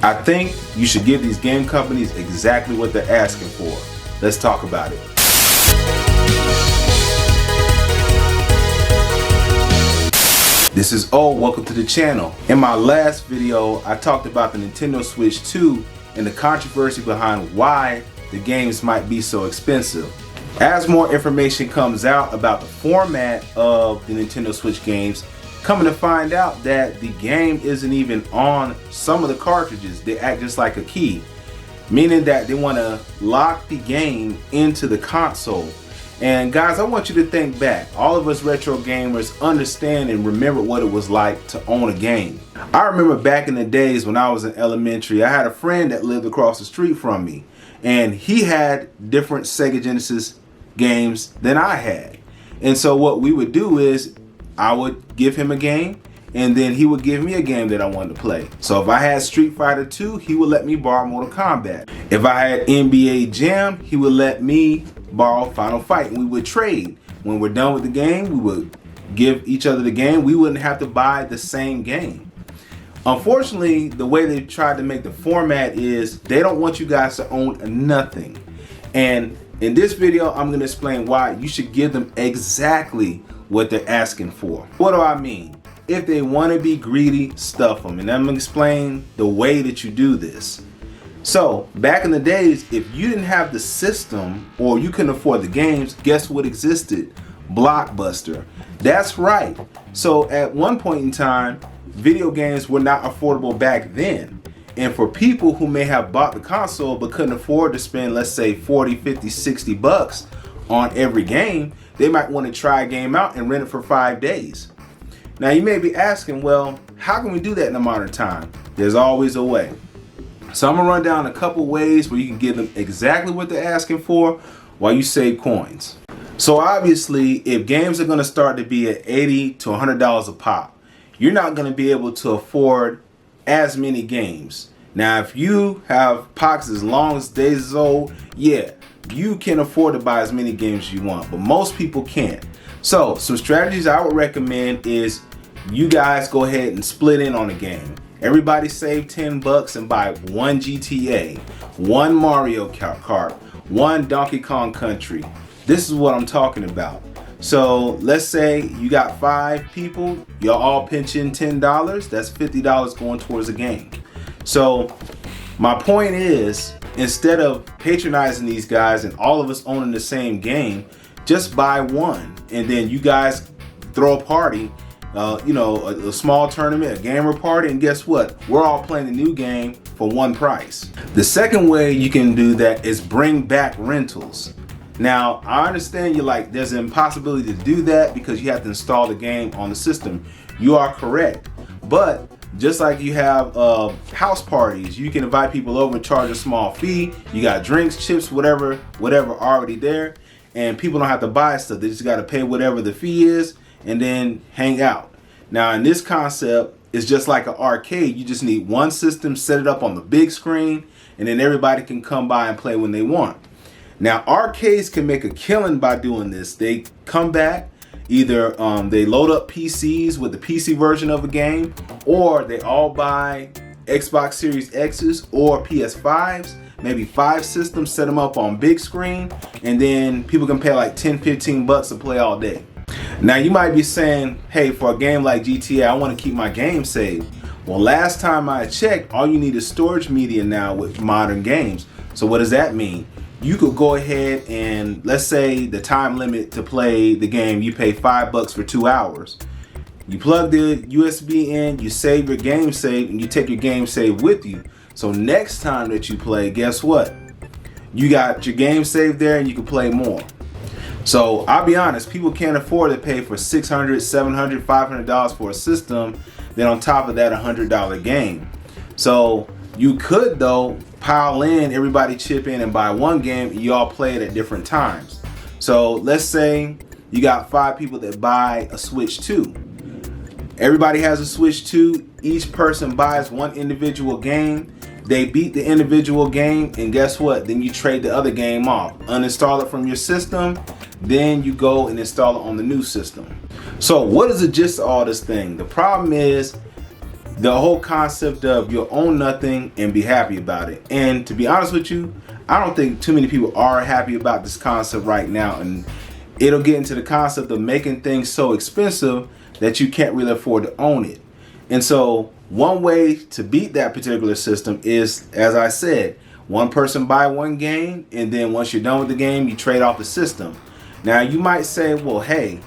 I think you should give these game companies exactly what they're asking for. Let's talk about it. This is O, welcome to the channel. In my last video, I talked about the Nintendo Switch 2 and the controversy behind why the games might be so expensive. As more information comes out about the format of the Nintendo Switch games, coming to find out that the game isn't even on some of the cartridges. They act just like a key, meaning that they want to lock the game into the console. And guys, I want you to think back. All of us retro gamers understand and remember what it was like to own a game. I remember back in the days when I was in elementary, I had a friend that lived across the street from me, and he had different Sega Genesis games than I had. And so what we would do is I would give him a game, and then he would give me a game that I wanted to play. So if I had Street Fighter 2, he would let me borrow Mortal Kombat. If I had NBA Jam, he would let me borrow Final Fight, and we would trade. When we're done with the game, we would give each other the game. We wouldn't have to buy the same game. Unfortunately, the way they tried to make the format is they don't want you guys to own nothing. And in this video, I'm going to explain why you should give them exactly what they're asking for. What do I mean? If they want to be greedy, stuff them. And I'm going to explain the way that you do this. So back in the days, if you didn't have the system or you couldn't afford the games, guess what existed? Blockbuster. That's right. So at one point in time, video games were not affordable back then. And for people who may have bought the console but couldn't afford to spend, let's say 40, 50, 60 bucks on every game, they might want to try a game out and rent it for 5 days. Now you may be asking, well, how can we do that in the modern time? There's always a way. So I'm gonna run down a couple ways where you can give them exactly what they're asking for while you save coins. So obviously, if games are gonna start to be at $80 to $100 a pop, you're not gonna be able to afford as many games. Now, if you have pockets as long as days is old, yeah, you can afford to buy as many games as you want, but most people can't. So some strategies I would recommend is you guys go ahead and split in on a game. Everybody save 10 bucks and buy one GTA, one Mario Kart, one Donkey Kong Country. This is what I'm talking about. So let's say you got 5 people, y'all all pinch in $10, that's $50 going towards a game. So my point is, instead of patronizing these guys and all of us owning the same game, just buy one, and then you guys throw a party, a small tournament, a gamer party, and guess what? We're all playing the new game for one price. The second way you can do that is bring back rentals. Now, I understand you're like, there's an impossibility to do that because you have to install the game on the system. You are correct. But just like you have house parties, you can invite people over and charge a small fee. You got drinks, chips, whatever already there. And people don't have to buy stuff. They just got to pay whatever the fee is and then hang out. Now, in this concept, it's just like an arcade. You just need one system, set it up on the big screen, and then everybody can come by and play when they want. Now, arcades can make a killing by doing this. They come back, either they load up PCs with the PC version of a game, or they all buy Xbox Series X's or PS5s, maybe 5 systems, set them up on big screen, and then people can pay like 10, 15 bucks to play all day. Now you might be saying, hey, for a game like GTA, I want to keep my game saved. Well, last time I checked, all you need is storage media now with modern games. So what does that mean? You could go ahead and, let's say the time limit to play the game, you pay 5 bucks for 2 hours. You plug the USB in, you save your game save, and you take your game save with you. So next time that you play, guess what? You got your game saved there and you can play more. So I'll be honest, people can't afford to pay for $600, $700, $500 for a system, then on top of that, $100 game. So you could, though, pile in, everybody chip in and buy one game, and you all play it at different times. So let's say you got 5 people that buy a Switch 2. Everybody has a Switch 2. Each person buys one individual game. They beat the individual game, and guess what? Then you trade the other game off. Uninstall it from your system, then you go and install it on the new system. So what is the gist of all this thing? The problem is the whole concept of you'll own nothing and be happy about it. And to be honest with you, I don't think too many people are happy about this concept right now, and it'll get into the concept of making things so expensive that you can't really afford to own it. And so one way to beat that particular system is, as I said, one person buy one game, and then once you're done with the game, you trade off the system. Now you might say, well, hey,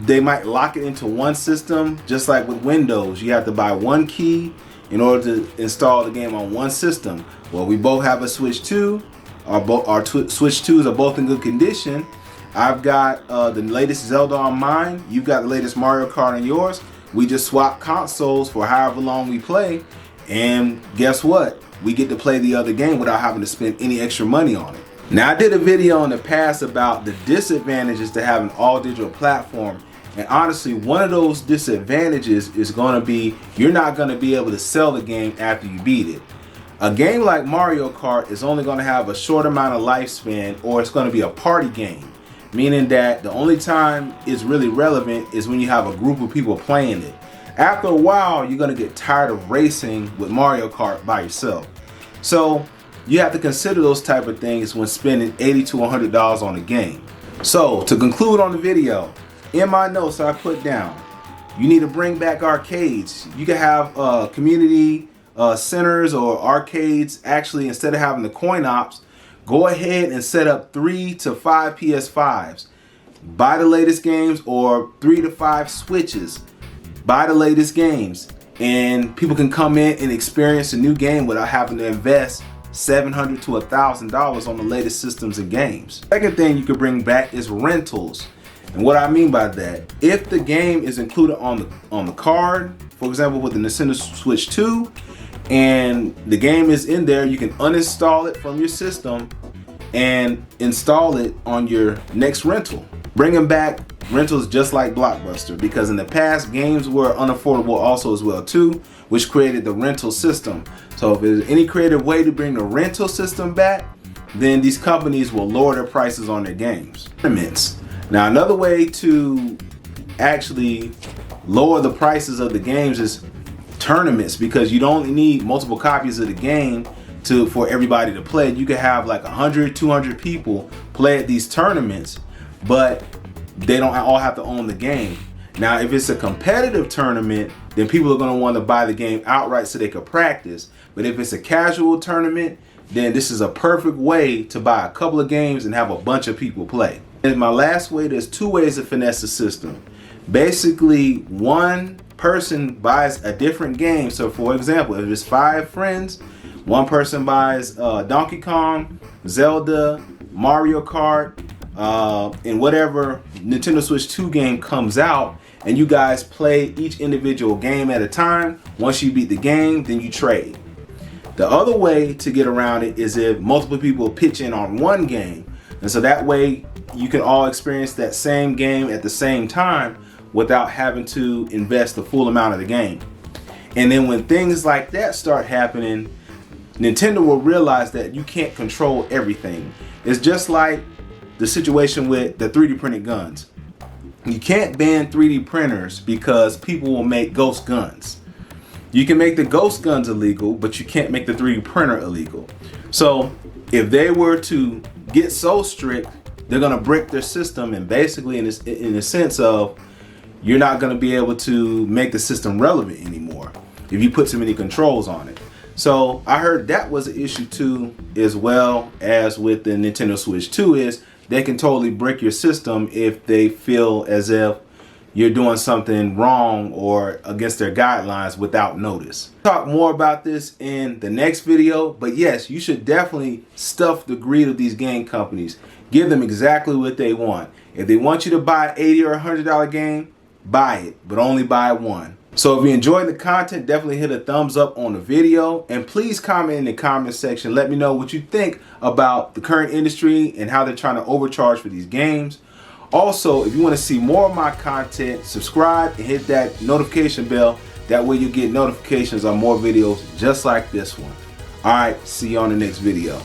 they might lock it into one system, just like with Windows. You have to buy one key in order to install the game on one system. Well, we both have a Switch 2. Our Switch 2s are both in good condition. I've got the latest Zelda on mine. You've got the latest Mario Kart on yours. We just swap consoles for however long we play, and guess what? We get to play the other game without having to spend any extra money on it. Now, I did a video in the past about the disadvantages to having an all-digital platform, and honestly, one of those disadvantages is going to be you're not going to be able to sell the game after you beat it. A game like Mario Kart is only going to have a short amount of lifespan, or it's going to be a party game, meaning that the only time it's really relevant is when you have a group of people playing it. After a while, you're going to get tired of racing with Mario Kart by yourself. So you have to consider those type of things when spending $80 to $100 on a game. So to conclude on the video, in my notes I put down, you need to bring back arcades. You can have community centers or arcades. Actually, instead of having the coin ops, go ahead and set up 3 to 5 PS5s. Buy the latest games, or 3 to 5 Switches. Buy the latest games, and people can come in and experience a new game without having to invest $700 to $1,000 on the latest systems and games. Second thing you could bring back is rentals. And what I mean by that, if the game is included on the card, for example with the Nintendo Switch 2, and the game is in there, you can uninstall it from your system and install it on your next rental. Bringing back rentals just like Blockbuster, because in the past games were unaffordable also as well too, which created the rental system. So if there's any creative way to bring the rental system back, then these companies will lower their prices on their games. Tournaments. Now, another way to actually lower the prices of the games is tournaments, because you don't need multiple copies of the game for everybody to play. You can have like 100, 200 people play at these tournaments, but they don't all have to own the game. Now, if it's a competitive tournament, then people are going to want to buy the game outright so they can practice. But if it's a casual tournament, then this is a perfect way to buy a couple of games and have a bunch of people play. And my last way, there's 2 ways to finesse the system. Basically, one person buys a different game. So for example, if it's 5 friends, one person buys Donkey Kong, Zelda, Mario Kart, and whatever Nintendo Switch 2 game comes out, and you guys play each individual game at a time. Once you beat the game, then you trade. The other way to get around it is if multiple people pitch in on one game, and so that way you can all experience that same game at the same time without having to invest the full amount of the game. And then when things like that start happening, Nintendo will realize that you can't control everything. It's just like the situation with the 3D printed guns. You can't ban 3D printers because people will make ghost guns. You can make the ghost guns illegal, but you can't make the 3D printer illegal. So if they were to get so strict, they're gonna break their system, and basically in the sense of you're not gonna be able to make the system relevant anymore if you put too many controls on it. So I heard that was an issue too, as well as with the Nintendo Switch 2, is they can totally break your system if they feel as if you're doing something wrong or against their guidelines without notice. I'll talk more about this in the next video, but yes, you should definitely stuff the greed of these game companies. Give them exactly what they want. If they want you to buy an $80 or $100 game, buy it, but only buy one. So if you enjoyed the content, definitely hit a thumbs up on the video, and please comment in the comment section. Let me know what you think about the current industry and how they're trying to overcharge for these games. Also, if you want to see more of my content, subscribe and hit that notification bell. That way you get notifications on more videos just like this one. All right, see you on the next video.